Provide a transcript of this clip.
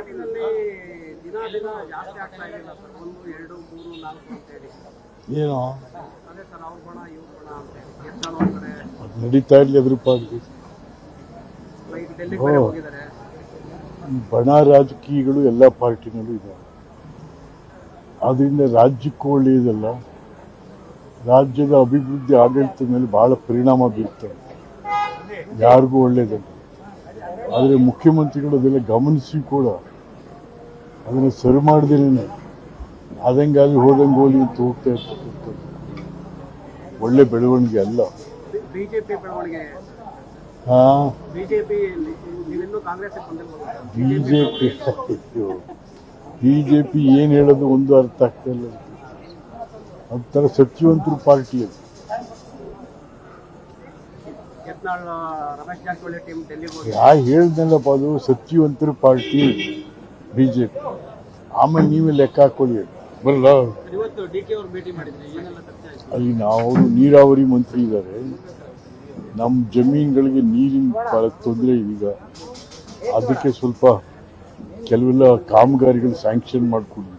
ಪಾರ್ಟಿನಲ್ಲಿ ದಿನ ದಿನ ಜಾಸ್ತಿ ಆಗ್ತಾ ಇದೆಯಲ್ಲ ಸರ್, 1, 2, 3, 4 ಅಂತ ಹೇಳಿ. ಏನೋ ಅದೇ ಸರ್, ಅವ್ರ ಬಣ ಇವ್ರ ಬಣ ಅಂತ ಹೇಳಿ ಎಷ್ಟು ನೋಡ್ತಾರೆ. ಅದು ನಡೀತಾ ಇರಲಿ ಅದ್ರ ಪಾರ್ಟಿ. ಈಗ ಡೆಲ್ಲಿ ಕಡೆ ಹೋಗಿದ್ದಾರೆ. ಬಣ ರಾಜಕೀಯಗಳು ಎಲ್ಲ ಪಾರ್ಟಿನಲ್ಲೂ ಇದ್ದಾವೆ. ಅದರಿಂದ ರಾಜ್ಯಕ್ಕೂ ಒಳ್ಳೆಯದಲ್ಲ, ರಾಜ್ಯದ ಅಭಿವೃದ್ಧಿ ಆಡಳಿತದ ಮೇಲೆ ಬಹಳ ಪರಿಣಾಮ ಬೀರ್ತದೆ, ಯಾರಿಗೂ ಒಳ್ಳೆಯದಲ್ಲ. ಆದರೆ ಮುಖ್ಯಮಂತ್ರಿಗಳು ಅದೆಲ್ಲ ಗಮನಿಸಿ ಕೂಡ ಅದನ್ನು ಸರಿ ಮಾಡ್ದೇನೆ ಅದಂಗೆ ಅಲ್ಲಿ ಹೋದಂಗೆ ಹೋಲಿ ಅಂತ ಹೋಗ್ತಾ ಇರ್ತಕ್ಕಂಥದ್ದು ಒಳ್ಳೆ ಬೆಳವಣಿಗೆ ಅಲ್ಲ. ಬಿಜೆಪಿ ಬೆಳವಣಿಗೆ, ಹಾಂ, ಬಿಜೆಪಿ ನೀವಿನ್ನೂ ಕಾಂಗ್ರೆಸ್ ಬಿಜೆಪಿ ಏನು ಹೇಳೋದು ಒಂದು ಅರ್ಥ ಆಗ್ತಾ ಇಲ್ಲ. ಒಂಥರ ಸತ್ಯವಂತರು ಪಾರ್ಟಿ ಅದು. ಯತ್ನಾಳ್ ರಮೇಶ್ ಜಾರಕಿಹೊಳಿ ಟೀಮ್ ಡೆಲ್ಲಿಗೆ ಹೋಗಿ ಹೇಳ್ದಲ್ಲಪ್ಪ, ಅದು ಸತ್ಯವಂತರ ಪಾರ್ಟಿ ಬಿಜೆಪಿ. ಆಮೇಲೆ ನೀವೇ ಲೆಕ್ಕ ಹಾಕೊಳ್ಳಿ ಬರಲ್ಲ. ಇವತ್ತು ಡಿ.ಕೆ. ಅವರು ಭೇಟಿ ಮಾಡಿದ್ರೆ ಏನೆಲ್ಲ ಚರ್ಚೆ ಆಯ್ತು? ಅಲ್ಲಿ ನಾವು ನೀರಾವರಿ ಮಂತ್ರಿ ಇದ್ದಾರೆ, ನಮ್ಮ ಜಮೀನುಗಳಿಗೆ ನೀರಿನ ಭಾಳ ತೊಂದರೆ ಈಗ. ಅದಕ್ಕೆ ಸ್ವಲ್ಪ ಕೆಲವೆಲ್ಲ ಕಾಮಗಾರಿಗಳು ಸ್ಯಾಂಕ್ಷನ್ ಮಾಡಿಕೊಡಿ